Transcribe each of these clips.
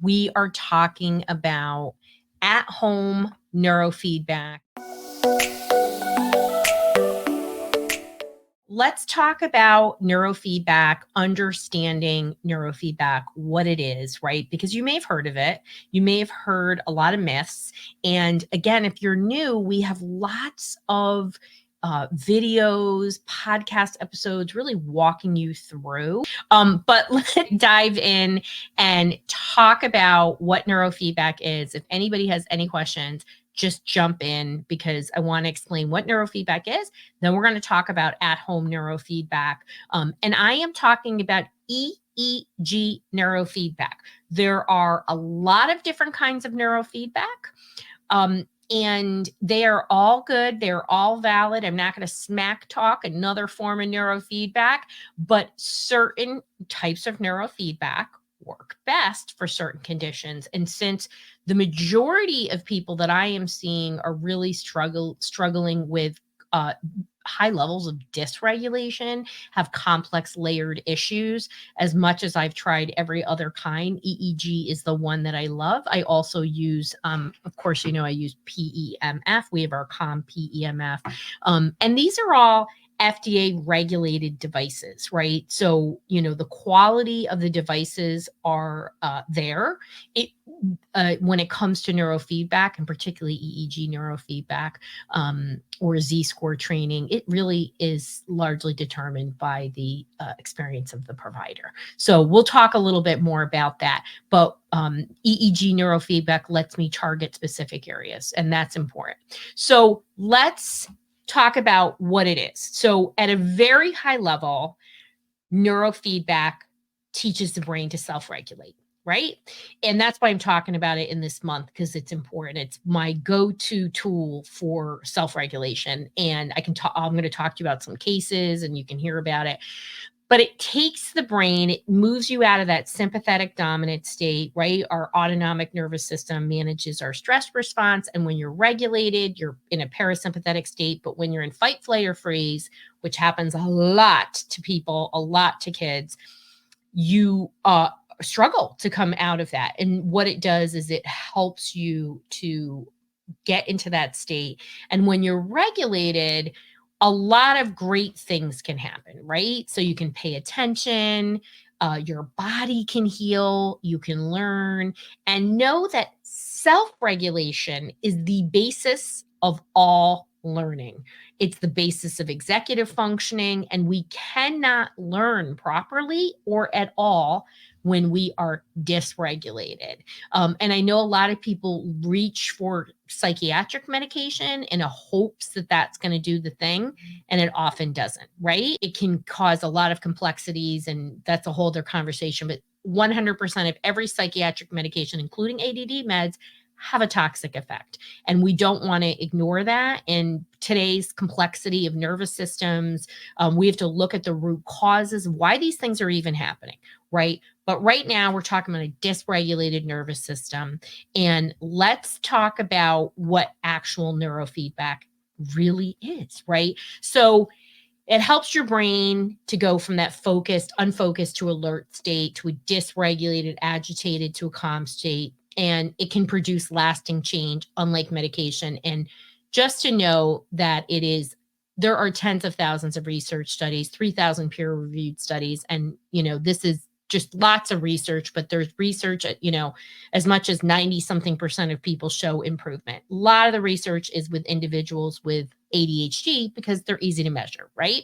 we are talking about at-home neurofeedback. Let's talk about neurofeedback, understanding neurofeedback, what it is, right? Because you may have heard of it. You may have heard a lot of myths. And again, if you're new, we have lots of videos, podcast episodes, really walking you through. But let's dive in and talk about what neurofeedback is. If anybody has any questions, just jump in because I want to explain what neurofeedback is. Then we're going to talk about at-home neurofeedback. And I am talking about EEG neurofeedback. There are a lot of different kinds of neurofeedback. And they are all good. They're all valid. I'm not going to smack talk another form of neurofeedback, but certain types of neurofeedback work best for certain conditions. And since the majority of people that I am seeing are really struggling with high levels of dysregulation, have complex layered issues. As much as I've tried every other kind, EEG is the one that I love. I also use, of course, I use PEMF. We have our COM PEMF. And these are all FDA regulated devices, right? So, the quality of the devices are there. When it comes to neurofeedback, and particularly EEG neurofeedback or Z-score training, it really is largely determined by the experience of the provider. So we'll talk a little bit more about that. But EEG neurofeedback lets me target specific areas, and that's important. So let's talk about what it is. So at a very high level, neurofeedback teaches the brain to self-regulate, right? And that's why I'm talking about it in this month, because it's important. It's my go-to tool for self-regulation. And I'm going to talk to you about some cases and you can hear about it. But it takes the brain, it moves you out of that sympathetic-dominant state, right? Our autonomic nervous system manages our stress response. And when you're regulated, you're in a parasympathetic state. But when you're in fight, flight, or freeze, which happens a lot to people, a lot to kids, you struggle to come out of that. And what it does is it helps you to get into that state. And when you're regulated, a lot of great things can happen, right? So you can pay attention, your body can heal, you can learn, and know that self-regulation is the basis of all learning. It's the basis of executive functioning, and we cannot learn properly or at all when we are dysregulated. And I know a lot of people reach for psychiatric medication in a hopes that that's going to do the thing, and it often doesn't, right? It can cause a lot of complexities, and that's a whole other conversation, but 100% of every psychiatric medication, including ADD meds, have a toxic effect. And we don't want to ignore that. In today's complexity of nervous systems, we have to look at the root causes, why these things are even happening, right? But right now we're talking about a dysregulated nervous system. And let's talk about what actual neurofeedback really is, right? So it helps your brain to go from that focused, unfocused to alert state to a dysregulated, agitated to a calm state. And it can produce lasting change, unlike medication. And just to know that there are tens of thousands of research studies, 3,000 peer-reviewed studies. And, this is just lots of research, but there's research at, as much as 90-something% of people show improvement. A lot of the research is with individuals with ADHD because they're easy to measure, right?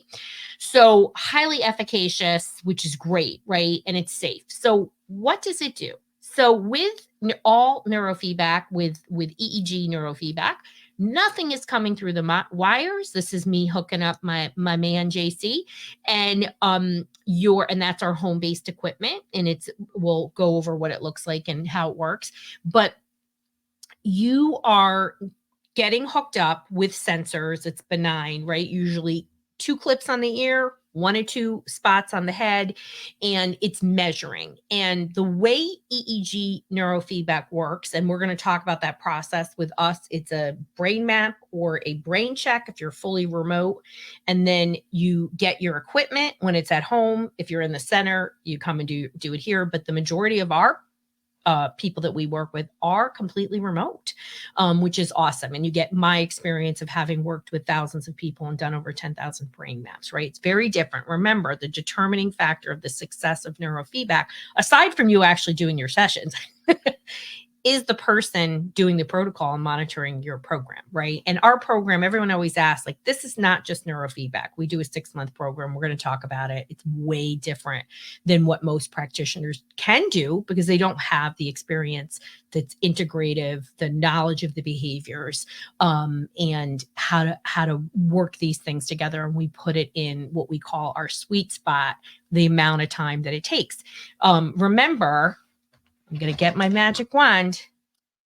So highly efficacious, which is great, right? And it's safe. So what does it do? So with all neurofeedback, with EEG neurofeedback, nothing is coming through the wires. This is me hooking up my man JC, and that's our home-based equipment, and we'll go over what it looks like and how it works. But you are getting hooked up with sensors. It's benign, right? Usually 2 clips on the ear, 1 or 2 spots on the head, and it's measuring. And the way EEG neurofeedback works, and we're going to talk about that process with us, it's a brain map or a brain check if you're fully remote. And then you get your equipment when it's at home. If you're in the center, you come and do it here. But the majority of our people that we work with are completely remote, which is awesome. And you get my experience of having worked with thousands of people and done over 10,000 brain maps, right? It's very different. Remember, the determining factor of the success of neurofeedback, aside from you actually doing your sessions, is the person doing the protocol and monitoring your program, right? And our program, everyone always asks, like, this is not just neurofeedback. We do a 6-month program. We're going to talk about it. It's way different than what most practitioners can do because they don't have the experience that's integrative, the knowledge of the behaviors, and how to work these things together. And we put it in what we call our sweet spot, the amount of time that it takes. Remember, I'm going to get my magic wand.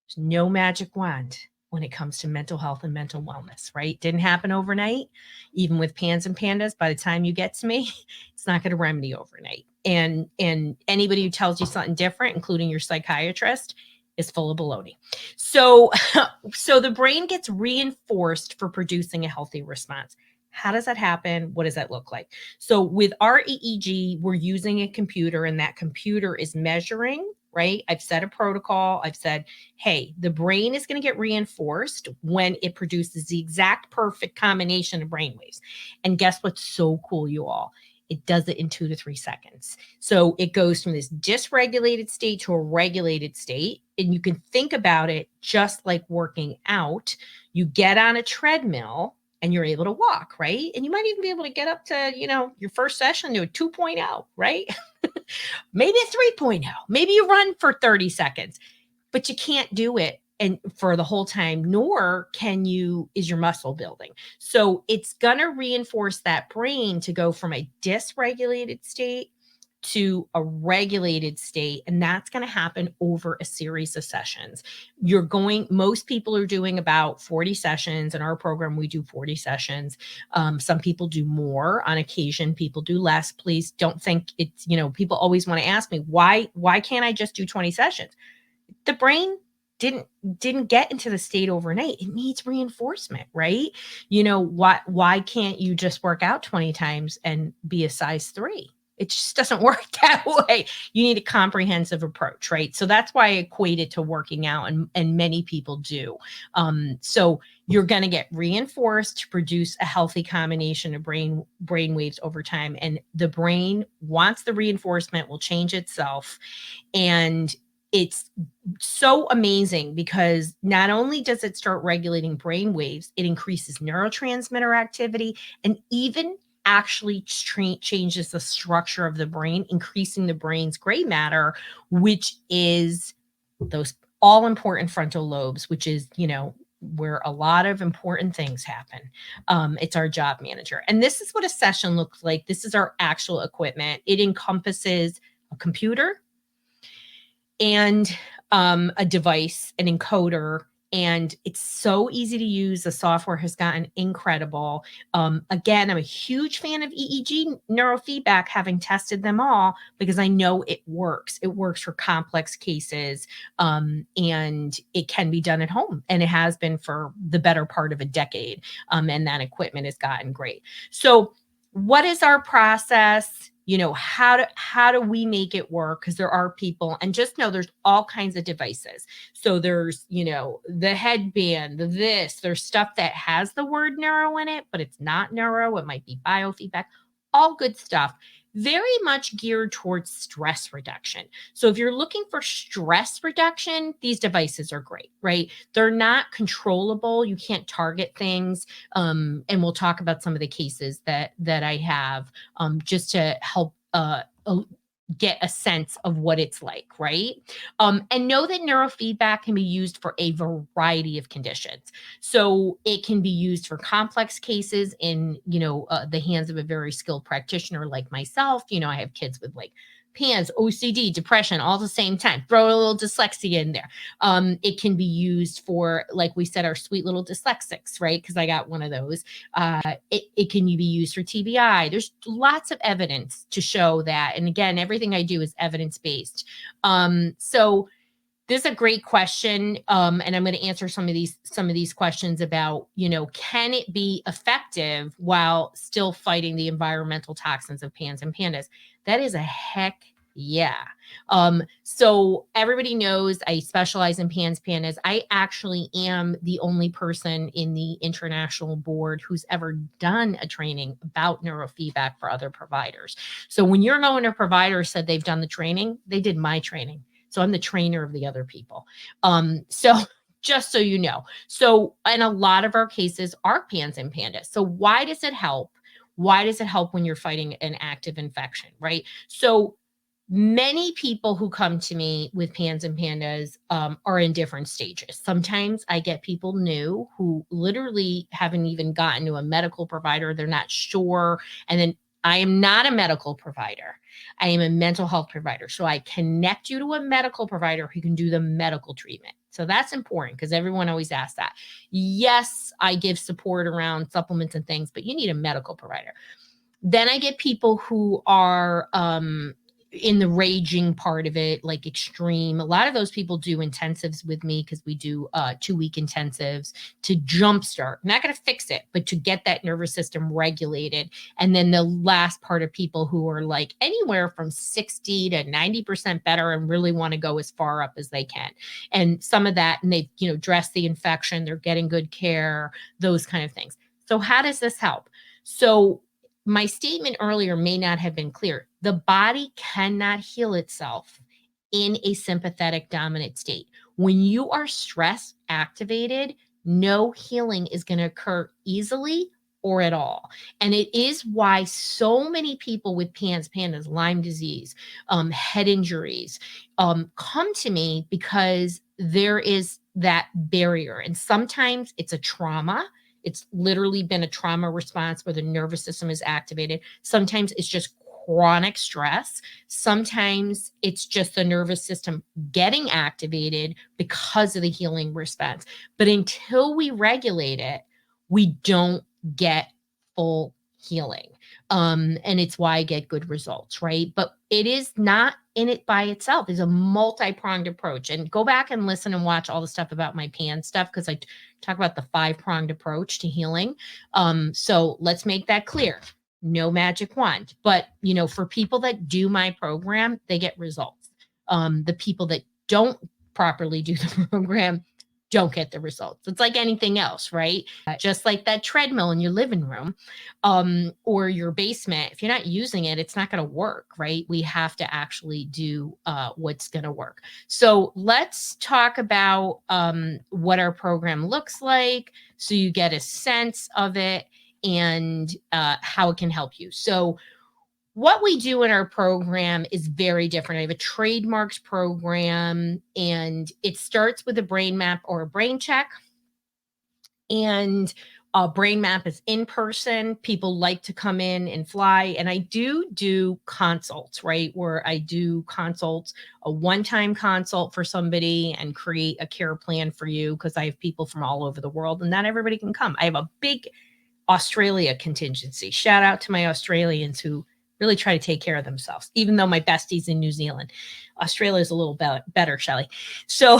There's no magic wand when it comes to mental health and mental wellness, right? Didn't happen overnight. Even with pans and pandas, by the time you get to me, it's not going to remedy overnight. And anybody who tells you something different, including your psychiatrist, is full of baloney. So the brain gets reinforced for producing a healthy response. How does that happen? What does that look like? So with our EEG, we're using a computer, and that computer is measuring, right? I've set a protocol. I've said, hey, the brain is going to get reinforced when it produces the exact perfect combination of brainwaves. And guess what's so cool, you all? It does it in 2 to 3 seconds. So it goes from this dysregulated state to a regulated state. And you can think about it just like working out. You get on a treadmill and you're able to walk, right? And you might even be able to get up to, your first session to a 2.0, right? Maybe a 3.0. Maybe you run for 30 seconds, but you can't do it and for the whole time, nor is your muscle building. So it's going to reinforce that brain to go from a dysregulated state to a regulated state. And that's going to happen over a series of sessions. Most people are doing about 40 sessions. In our program, we do 40 sessions. Some people do more. On occasion, people do less. Please don't think it's, people always want to ask me, why can't I just do 20 sessions? The brain didn't get into the state overnight. It needs reinforcement, right? Why can't you just work out 20 times and be a size 3? It just doesn't work that way. You need a comprehensive approach, right? So that's why I equate it to working out, and many people do. So you're going to get reinforced to produce a healthy combination of brain waves over time. And the brain wants the reinforcement, will change itself. And it's so amazing because not only does it start regulating brain waves, it increases neurotransmitter activity and even actually changes the structure of the brain, increasing the brain's gray matter, which is those all important frontal lobes, which is, where a lot of important things happen. It's our job manager. And this is what a session looks like. This is our actual equipment. It encompasses a computer and a device, an encoder, and it's so easy to use. The software has gotten incredible. Again, I'm a huge fan of EEG neurofeedback, having tested them all, because I know it works. It works for complex cases, and it can be done at home. And it has been for the better part of a decade. And that equipment has gotten great. So what is our process? How do we make it work? Because there are people, and just know there's all kinds of devices. So there's, the headband, there's stuff that has the word neuro in it, but it's not neuro. It might be biofeedback, all good stuff. Very much geared towards stress reduction. So if you're looking for stress reduction, these devices are great, right? They're not controllable. You can't target things. And we'll talk about some of the cases that I have just to help get a sense of what it's like, right? And know that neurofeedback can be used for a variety of conditions. So it can be used for complex cases in, the hands of a very skilled practitioner like myself. I have kids with like PANS, OCD, depression, all at the same time. Throw a little dyslexia in there. It can be used for, like we said, our sweet little dyslexics, right? Because I got one of those. It can be used for TBI. There's lots of evidence to show that. And again, everything I do is evidence-based. So this is a great question. And I'm going to answer some of these questions about, can it be effective while still fighting the environmental toxins of PANS and PANDAS? That is a heck yeah. So everybody knows I specialize in PANS-PANDAS. I actually am the only person in the international board who's ever done a training about neurofeedback for other providers. So when you're going to a provider said they've done the training, they did my training. So I'm the trainer of the other people. So just so you know. So, and a lot of our cases are PANS and PANDAS. So why does it help? Why does it help when you're fighting an active infection, right? So many people who come to me with PANS and PANDAS are in different stages. Sometimes I get people new who literally haven't even gotten to a medical provider. They're not sure. And then I am not a medical provider. I am a mental health provider. So I connect you to a medical provider who can do the medical treatment. So that's important because everyone always asks that. Yes, I give support around supplements and things, but you need a medical provider. Then I get people who are in the raging part of it, like extreme. A lot of those people do intensives with me because we do 2-week intensives to jumpstart, not going to fix it, but to get that nervous system regulated. And then the last part of people who are like anywhere from 60 to 90% better and really want to go as far up as they can. And some of that, and they've, addressed the infection, they're getting good care, those kind of things. So how does this help? So my statement earlier may not have been clear. The body cannot heal itself in a sympathetic dominant state. When you are stress activated, no healing is going to occur easily or at all. And it is why so many people with PANS, PANDAS, Lyme disease, head injuries, come to me because there is that barrier. And sometimes it's a trauma. It's literally been a trauma response where the nervous system is activated. Sometimes it's just chronic stress. Sometimes it's just the nervous system getting activated because of the healing response. But until we regulate it, we don't get full healing. And it's why I get good results, right? But it is not in it by itself. It's a multi-pronged approach. And go back and listen and watch all the stuff about my PAN stuff because I talk about the 5-pronged approach to healing. So let's make that clear. No magic wand. But, for people that do my program, they get results. The people that don't properly do the program don't get the results. It's like anything else, right? Just like that treadmill in your living room or your basement. If you're not using it, it's not going to work, right? We have to actually do what's going to work. So let's talk about what our program looks like so you get a sense of it and how it can help you. So what we do in our program is very different. I have a trademarks program, and it starts with a brain map or a brain check. And a brain map is in person. People like to come in and fly. And I do consults, right? Where I do consults, a one-time consult for somebody and create a care plan for you because I have people from all over the world and not everybody can come. I have a big Australia contingency. Shout out to my Australians who really try to take care of themselves, even though my bestie's in New Zealand. Australia is a little better, Shelly. So,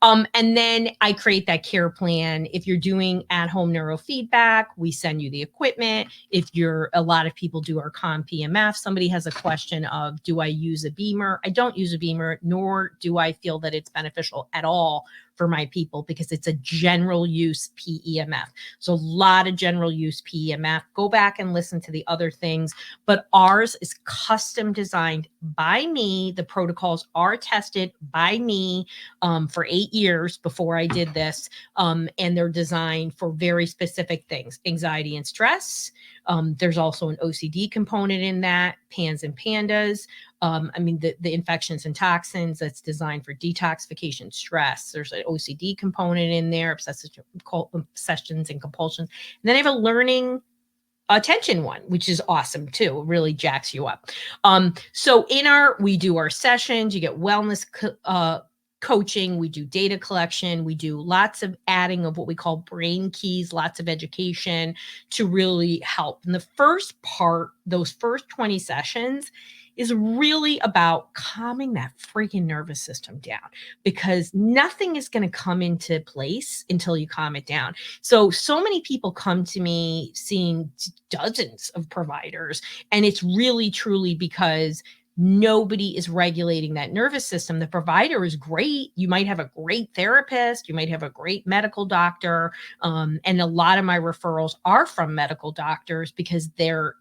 and then I create that care plan. If you're doing at-home neurofeedback, we send you the equipment. If a lot of people do our COM PMF, somebody has a question of, do I use a beamer? I don't use a beamer, nor do I feel that it's beneficial at all for my people because it's a general use PEMF. So a lot of general use PEMF. Go back and listen to the other things, but ours is custom designed by me. The protocols are tested by me for 8 years before I did this. And they're designed for very specific things, anxiety and stress. There's also an OCD component in that, PANS and PANDAS. The infections and toxins that's designed for detoxification, stress. There's an OCD component in there, obsessions and compulsions. And then I have a learning attention one, which is awesome too. It really jacks you up. So we do our sessions, you get wellness coaching, we do data collection, we do lots of adding of what we call brain keys, lots of education to really help. And the first part, those first 20 sessions is really about calming that freaking nervous system down because nothing is going to come into place until you calm it down. So many people come to me seeing dozens of providers, and it's really truly because nobody is regulating that nervous system. The provider is great. You might have a great therapist. You might have a great medical doctor. And a lot of my referrals are from medical doctors because they're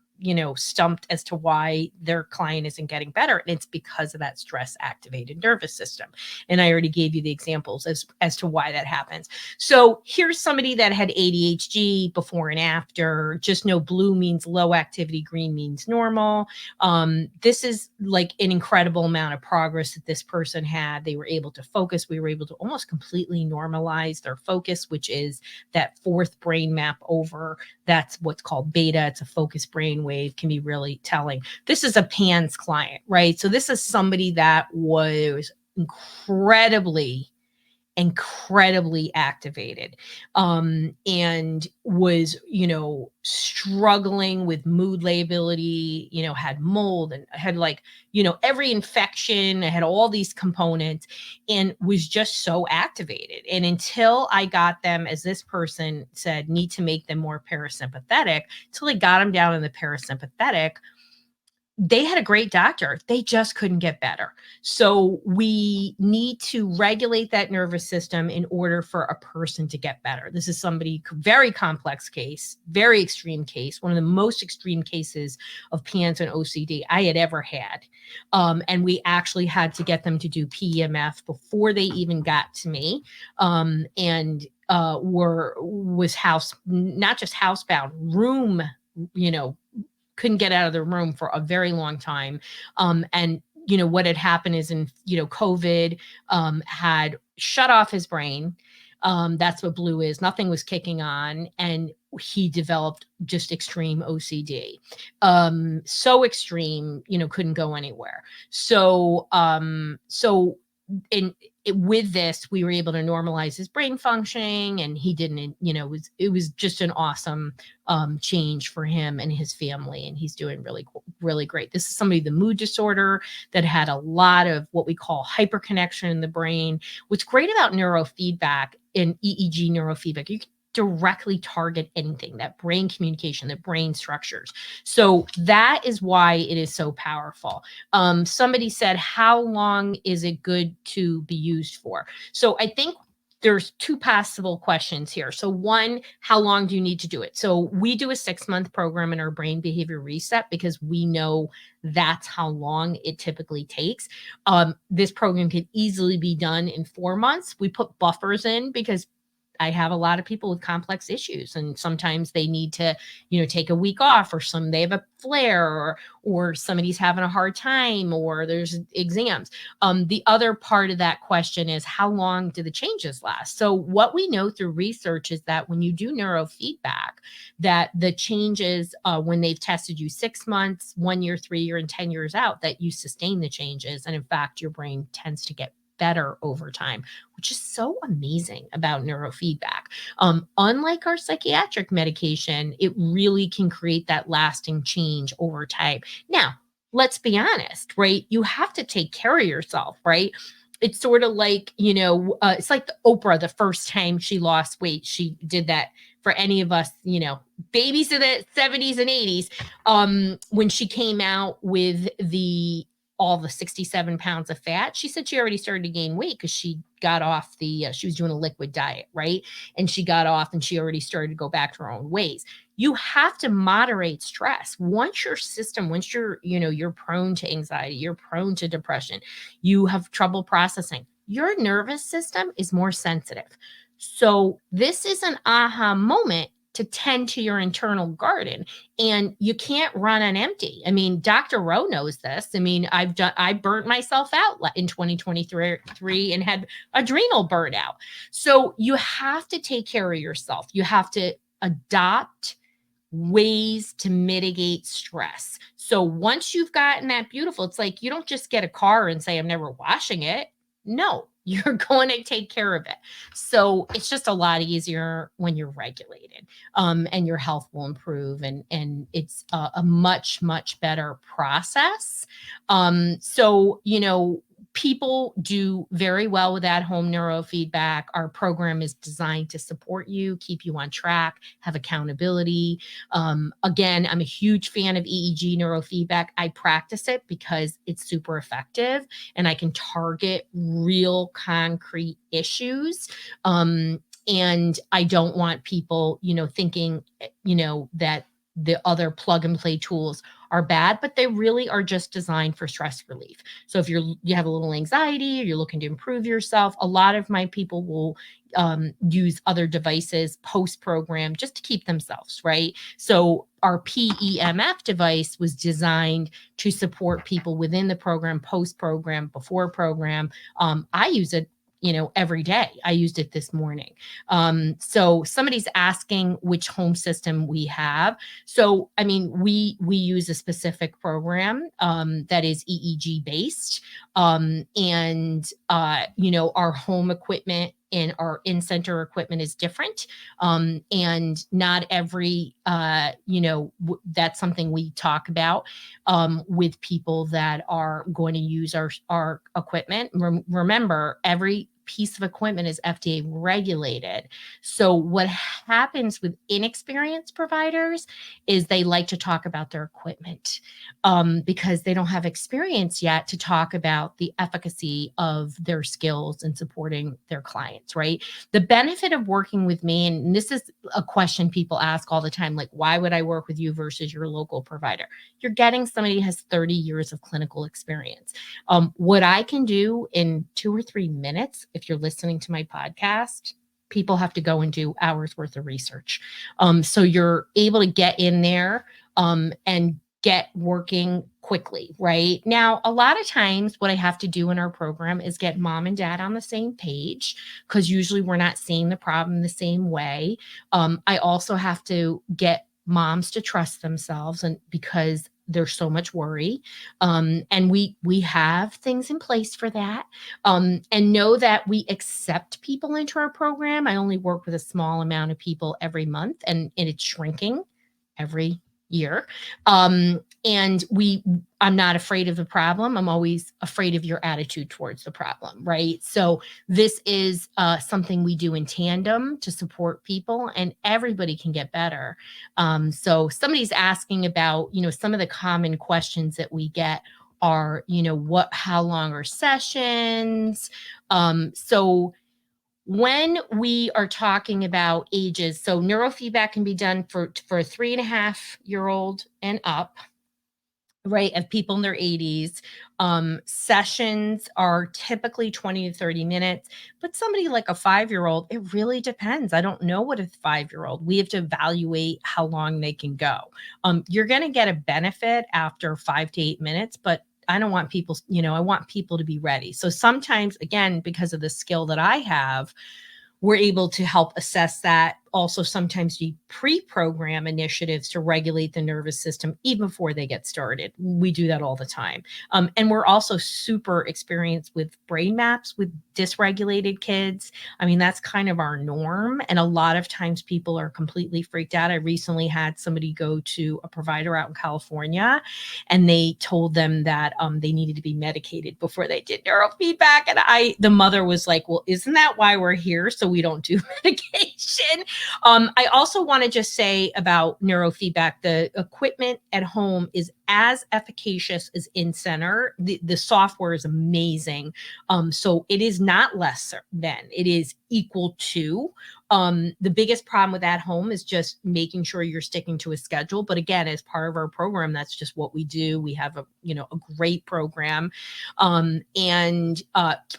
stumped as to why their client isn't getting better. And it's because of that stress activated nervous system. And I already gave you the examples as to why that happens. So here's somebody that had ADHD before and after. Just know blue means low activity, green means normal. This is like an incredible amount of progress that this person had. They were able to focus. We were able to almost completely normalize their focus, which is that fourth brain map over. That's what's called beta. It's a focus brain wave, can be really telling. This is a PANS client, right? So this is somebody that was incredibly activated, and was, struggling with mood lability, had mold and had every infection, had all these components, and was just so activated. And until I got them, as this person said, need to make them more parasympathetic, till I got them down in the parasympathetic, they had a great doctor. They just couldn't get better. So we need to regulate that nervous system in order for a person to get better. This is somebody, very complex case, very extreme case, one of the most extreme cases of PANS and OCD I had ever had. And we actually had to get them to do PEMF before they even got to me. And was not just housebound, room, couldn't get out of the room for a very long time. And what had happened is COVID had shut off his brain. That's what blue is. Nothing was kicking on. And he developed just extreme OCD. So extreme, couldn't go anywhere. With this, we were able to normalize his brain functioning, and he didn't, it was just an awesome change for him and his family. And he's doing really, really great. This is somebody, the mood disorder, that had a lot of what we call hyperconnection in the brain. What's great about neurofeedback and EEG neurofeedback, you can directly target anything, that brain communication, the brain structures. So that is why it is so powerful. Somebody said, how long is it good to be used for? So I think there's two possible questions here. So one, how long do you need to do it? So we do a 6-month program in our brain behavior reset because we know that's how long it typically takes. This program could easily be done in 4 months. We put buffers in because I have a lot of people with complex issues, and sometimes they need to, take a week off, or they have a flare, or somebody's having a hard time, or there's exams. The other part of that question is, how long do the changes last? So what we know through research is that when you do neurofeedback, that the changes, when they've tested you 6 months, 1 year, 3 year, and 10 years out, that you sustain the changes. And in fact, your brain tends to get better over time, which is so amazing about neurofeedback. Unlike our psychiatric medication, it really can create that lasting change over time. Now, let's be honest, right? You have to take care of yourself, right? It's sort of like, it's like the Oprah, the first time she lost weight, she did that. For any of us, babies of the 70s and 80s, when she came out with all the 67 pounds of fat, she said she already started to gain weight because she got off she was doing a liquid diet, right? And she got off and she already started to go back to her own ways. You have to moderate stress. Once you're prone to anxiety, you're prone to depression, you have trouble processing, your nervous system is more sensitive. So this is an aha moment to tend to your internal garden, and you can't run on empty. I mean, Dr. Rowe knows this. I mean, I burnt myself out in 2023 and had adrenal burnout. So you have to take care of yourself. You have to adopt ways to mitigate stress. So once you've gotten that beautiful, it's like, you don't just get a car and say, I'm never washing it. No, you're going to take care of it. So it's just a lot easier when you're regulated, and your health will improve, and it's a much, much better process. So, People do very well with at-home neurofeedback. Our program is designed to support you, keep you on track, have accountability. Again, I'm a huge fan of EEG neurofeedback. I practice it because it's super effective and I can target real concrete issues. And I don't want people, thinking, that the other plug and play tools are bad, but they really are just designed for stress relief. So if you have a little anxiety, or you're looking to improve yourself, a lot of my people will use other devices post-program just to keep themselves, right? So our PEMF device was designed to support people within the program, post-program, before program. I use it every day. I used it this morning. So somebody's asking which home system we have. So, I mean, we use a specific program that is EEG based. And our home equipment and our in-center equipment is different. And not every, that's something we talk about with people that are going to use our equipment. Remember, every piece of equipment is FDA regulated. So what happens with inexperienced providers is they like to talk about their equipment because they don't have experience yet to talk about the efficacy of their skills in supporting their clients, right? The benefit of working with me, and this is a question people ask all the time, like, why would I work with you versus your local provider? You're getting somebody who has 30 years of clinical experience. What I can do in 2 or 3 minutes, if you're listening to my podcast, people have to go and do hours worth of research. So you're able to get in there and get working quickly, right? Now, a lot of times what I have to do in our program is get mom and dad on the same page because usually we're not seeing the problem the same way. I also have to get moms to trust themselves, and because there's so much worry. And we have things in place for that. And know that we accept people into our program. I only work with a small amount of people every month, and it's shrinking every year. And I'm not afraid of the problem. I'm always afraid of your attitude towards the problem, right? So this is something we do in tandem to support people, and everybody can get better. So somebody's asking about, some of the common questions that we get are, how long are sessions? So when we are talking about ages, so neurofeedback can be done for a 3.5-year-old and up, right? Of people in their 80s. Sessions are typically 20 to 30 minutes, but somebody like a 5-year-old, it really depends. I don't know what a 5-year-old, we have to evaluate how long they can go. You're going to get a benefit after 5 to 8 minutes, but I don't want people, I want people to be ready. So sometimes, again, because of the skill that I have, we're able to help assess that. Also, sometimes we pre-program initiatives to regulate the nervous system even before they get started. We do that all the time. And we're also super experienced with brain maps with dysregulated kids. I mean, that's kind of our norm. And a lot of times people are completely freaked out. I recently had somebody go to a provider out in California, and they told them that they needed to be medicated before they did neurofeedback. And the mother was like, well, isn't that why we're here? So we don't do medication. I also want to just say about neurofeedback, the equipment at home is as efficacious as in center. The software is amazing. So it is not less than, it is equal to. The biggest problem with at home is just making sure you're sticking to a schedule. But again, as part of our program, that's just what we do. We have a great program. And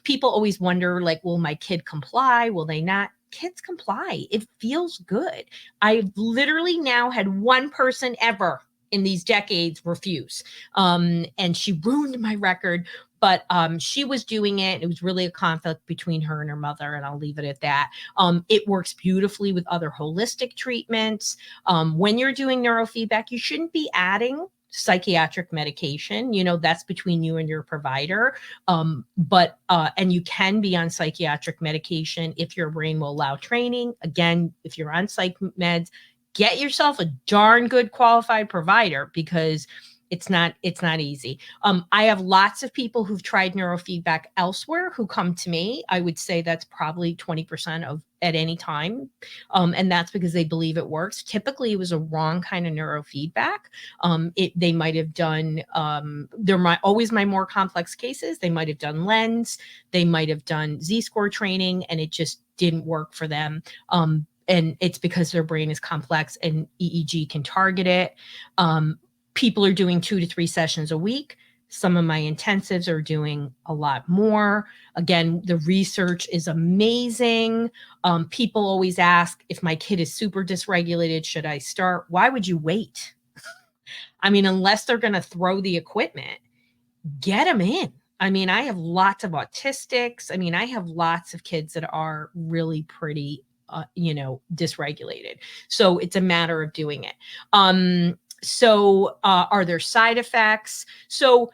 people always wonder, like, will my kid comply? Will they not? Kids comply. It feels good. I've literally now had one person ever in these decades refuse. And she ruined my record, but she was doing it. It was really a conflict between her and her mother, and I'll leave it at that. It works beautifully with other holistic treatments. When you're doing neurofeedback, you shouldn't be adding psychiatric medication. That's between you and your provider. But you can be on psychiatric medication if your brain will allow training. Again, if you're on psych meds, get yourself a darn good qualified provider, because It's not easy. I have lots of people who've tried neurofeedback elsewhere who come to me. I would say that's probably 20% of at any time. And that's because they believe it works. Typically it was a wrong kind of neurofeedback. They might have done, they're always my more complex cases. They might have done lens, they might have done Z-score training, and it just didn't work for them. And it's because their brain is complex and EEG can target it. People are doing 2 to 3 sessions a week. Some of my intensives are doing a lot more. Again, the research is amazing. People always ask, if my kid is super dysregulated, should I start? Why would you wait? I mean, unless they're going to throw the equipment, get them in. I mean, I have lots of autistics. I mean, I have lots of kids that are really pretty, dysregulated. So it's a matter of doing it. Are there side effects? So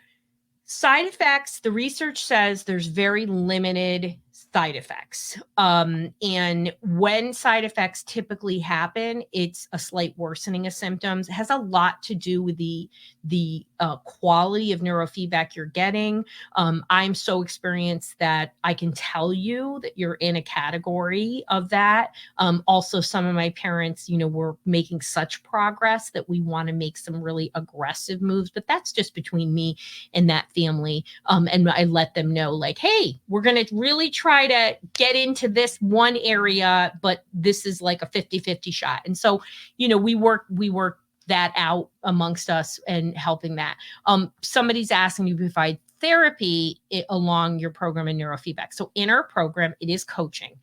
side effects, the research says there's very limited side effects. And when side effects typically happen, it's a slight worsening of symptoms. It has a lot to do with the quality of neurofeedback you're getting. I'm so experienced that I can tell you that you're in a category of that. Also, some of my parents, were making such progress that we want to make some really aggressive moves, but that's just between me and that family. And I let them know, like, hey, we're going to really try to get into this one area, but this is like a 50-50 shot. And so, we work that out amongst us and helping that. Somebody's asking you to provide therapy along your program in neurofeedback. So in our program, it is coaching.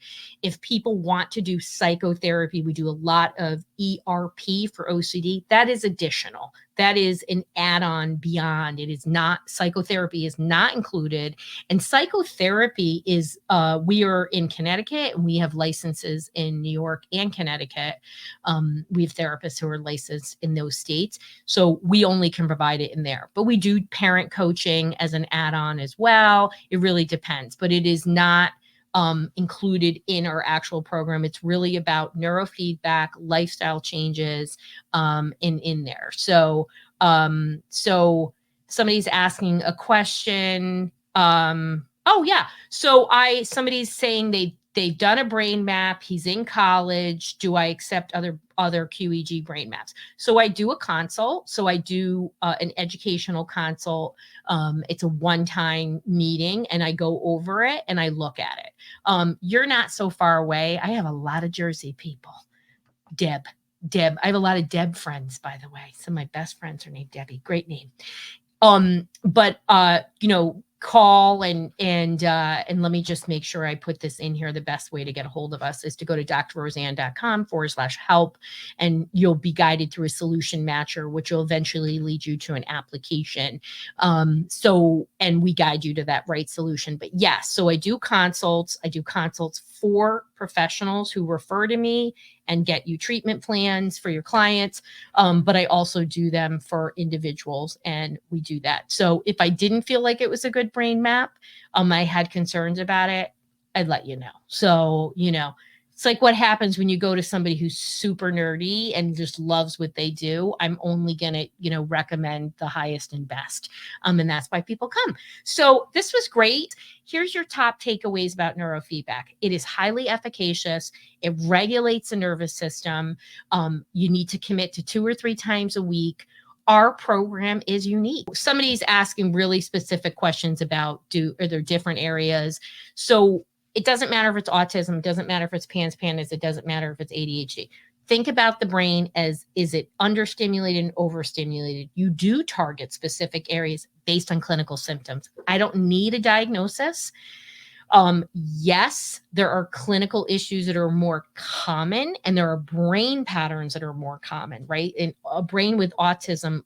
If people want to do psychotherapy, we do a lot of ERP for OCD. That is additional. That is an add-on beyond. It is not, psychotherapy is not included. And psychotherapy is, we are in Connecticut and we have licenses in New York and Connecticut. We have therapists who are licensed in those states. So we only can provide it in there. But we do parent coaching as an add-on as well. It really depends, but it is not included in our actual program. It's really about neurofeedback, lifestyle changes in there. So somebody's asking a question. Oh yeah. So somebody's saying they've done a brain map. He's in college. Do I accept other QEEG brain maps? So I do a consult. So I do an educational consult. It's a one-time meeting and I go over it and I look at it. You're not so far away. I have a lot of Jersey people. Deb. I have a lot of Deb friends, by the way. Some of my best friends are named Debbie. Great name. Call and let me just make sure I put this in here. The best way to get a hold of us is to go to drroseann.com/help, and you'll be guided through a solution matcher, which will eventually lead you to an application. And we guide you to that right solution. But yes, so I do consults for professionals who refer to me and get you treatment plans for your clients. But I also do them for individuals, and we do that. So if I didn't feel like it was a good brain map, I had concerns about it, I'd let you know. So, it's like what happens when you go to somebody who's super nerdy and just loves what they do. I'm only going to, recommend the highest and best. And that's why people come. So this was great. Here's your top takeaways about neurofeedback. It is highly efficacious. It regulates the nervous system. You need to commit to 2 or 3 times a week. Our program is unique. Somebody's asking really specific questions about are there different areas? So it doesn't matter if it's autism, it doesn't matter if it's PANS, it doesn't matter if it's ADHD. Think about the brain as, is it understimulated and overstimulated? You do target specific areas based on clinical symptoms. I don't need a diagnosis. Yes, there are clinical issues that are more common, and there are brain patterns that are more common, right? And a brain with autism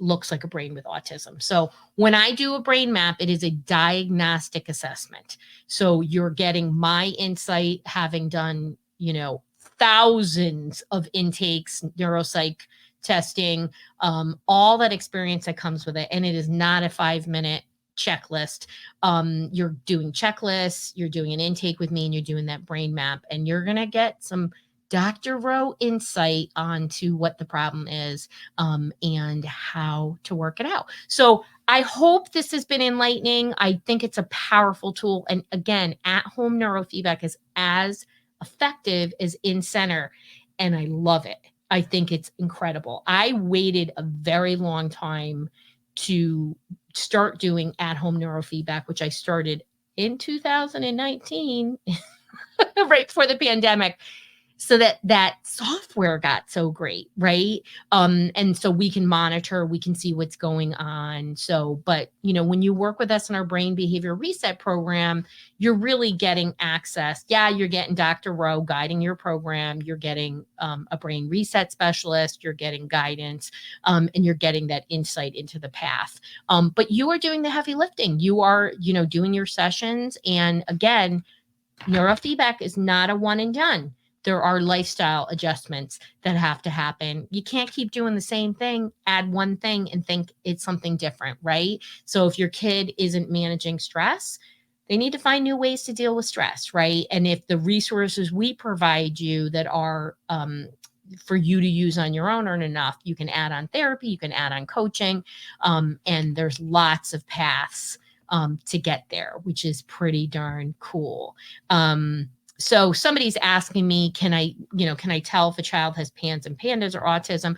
looks like a brain with autism. So when I do a brain map, it is a diagnostic assessment. So you're getting my insight, having done, thousands of intakes, neuropsych testing, all that experience that comes with it. And it is not a 5-minute checklist. You're doing checklists, you're doing an intake with me, and you're doing that brain map, and you're going to get some Dr. Rowe insight onto what the problem is, and how to work it out. So I hope this has been enlightening. I think it's a powerful tool. And again, at-home neurofeedback is as effective as in center, and I love it. I think it's incredible. I waited a very long time to start doing at-home neurofeedback, which I started in 2019, right before the pandemic, so that software got so great, right? And so we can monitor, we can see what's going on. So, but when you work with us in our brain behavior reset program, you're really getting access. Yeah, you're getting Dr. Rowe guiding your program. You're getting a brain reset specialist. You're getting guidance, and you're getting that insight into the path. But you are doing the heavy lifting. You are, doing your sessions. And again, neurofeedback is not a one and done. There are lifestyle adjustments that have to happen. You can't keep doing the same thing, add one thing and think it's something different, right? So if your kid isn't managing stress, they need to find new ways to deal with stress, right? And if the resources we provide you that are for you to use on your own aren't enough, you can add on therapy, you can add on coaching, and there's lots of paths to get there, which is pretty darn cool. So somebody's asking me, can I tell if a child has PANS and PANDAS or autism?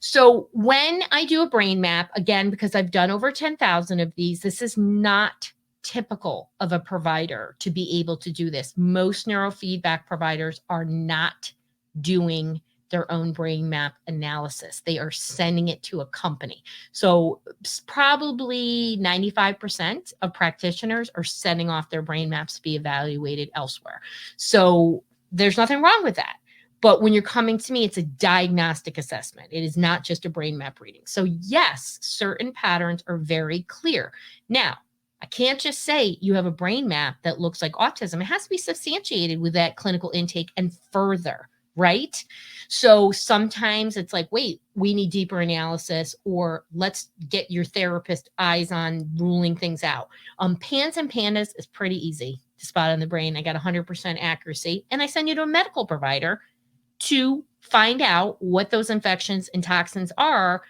So when I do a brain map, again, because I've done over 10,000 of these, this is not typical of a provider to be able to do this. Most neurofeedback providers are not doing their own brain map analysis. They are sending it to a company. So probably 95% of practitioners are sending off their brain maps to be evaluated elsewhere. So there's nothing wrong with that. But when you're coming to me, it's a diagnostic assessment. It is not just a brain map reading. So yes, certain patterns are very clear. Now, I can't just say you have a brain map that looks like autism. It has to be substantiated with that clinical intake and further, right? So sometimes it's like, wait, we need deeper analysis, or let's get your therapist eyes on ruling things out. PANS and PANDAS is pretty easy to spot on the brain. I got 100% accuracy, and I send you to a medical provider to find out what those infections and toxins are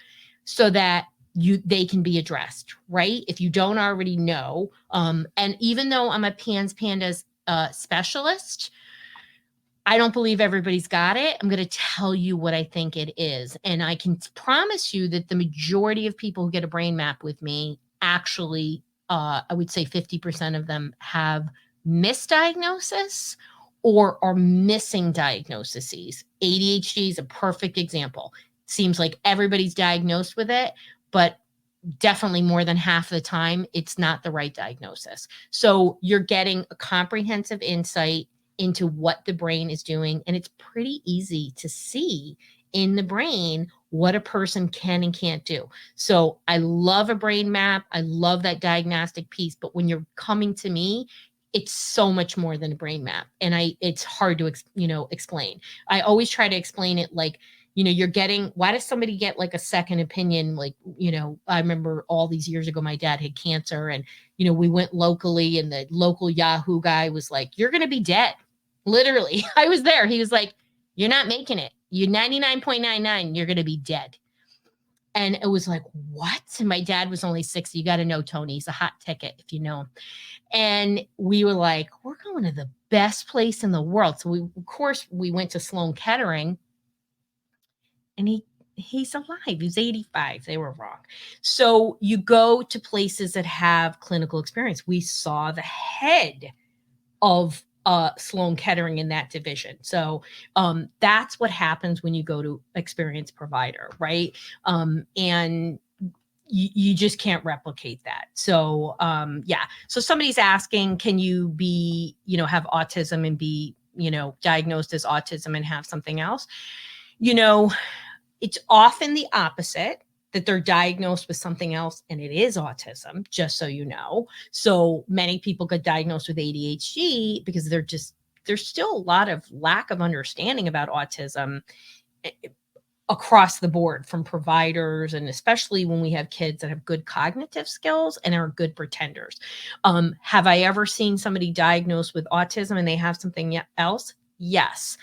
so that they can be addressed, right? If you don't already know. And even though I'm a PANS PANDAS specialist, I don't believe everybody's got it. I'm going to tell you what I think it is. And I can promise you that the majority of people who get a brain map with me actually, I would say 50% of them have misdiagnosis or are missing diagnoses. ADHD is a perfect example. Seems like everybody's diagnosed with it, but definitely more than half the time, it's not the right diagnosis. So you're getting a comprehensive insight into what the brain is doing. And it's pretty easy to see in the brain what a person can and can't do. So I love a brain map. I love that diagnostic piece. But when you're coming to me, it's so much more than a brain map. And it's hard to, explain. I always try to explain it like, why does somebody get like a second opinion? Like, I remember all these years ago, my dad had cancer, and, we went locally, and the local Yahoo guy was like, you're going to be dead. Literally, I was there. He was like, you're not making it. You're 99.99. You're going to be dead. And it was like, what? And my dad was only 60. You got to know Tony. He's a hot ticket if you know him. And we were like, we're going to the best place in the world. So we went to Sloan Kettering, and he's alive. He's 85. They were wrong. So you go to places that have clinical experience. We saw the head of Sloan Kettering in that division. So that's what happens when you go to experienced provider, right? And you just can't replicate that. So yeah. So somebody's asking, can you be, have autism and be, diagnosed as autism and have something else? It's often the opposite, that they're diagnosed with something else and it is autism, just so you know. So many people get diagnosed with ADHD because there's still a lot of lack of understanding about autism across the board from providers, and especially when we have kids that have good cognitive skills and are good pretenders. Have I ever seen somebody diagnosed with autism and they have something else? Yes.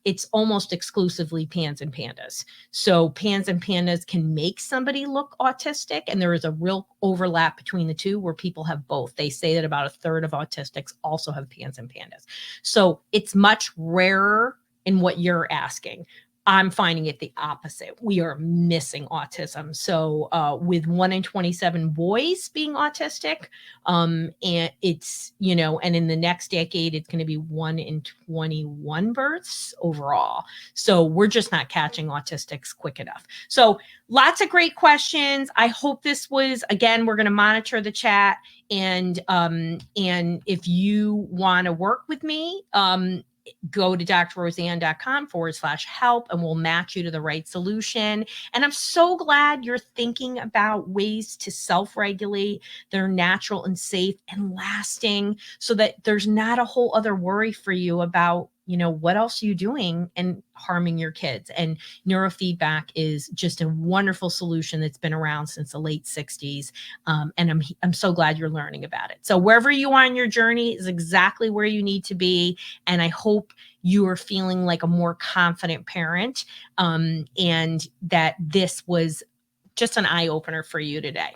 It's almost exclusively pans and pandas. So pans and pandas can make somebody look autistic, and there is a real overlap between the two where people have both. They say that about a third of autistics also have pans and pandas. So it's much rarer in what you're asking. I'm finding it the opposite. We are missing autism. So with 1 in 27 boys being autistic, and it's, and in the next decade, it's going to be 1 in 21 births overall. So we're just not catching autistics quick enough. So lots of great questions. I hope this was, again, we're going to monitor the chat. And if you want to work with me, go to drroseann.com/help and we'll match you to the right solution. And I'm so glad you're thinking about ways to self-regulate that are natural and safe and lasting so that there's not a whole other worry for you about, what else are you doing and harming your kids. And neurofeedback is just a wonderful solution that's been around since the late 60s. And I'm so glad you're learning about it. So wherever you are on your journey is exactly where you need to be. And I hope you are feeling like a more confident parent, and that this was just an eye opener for you today.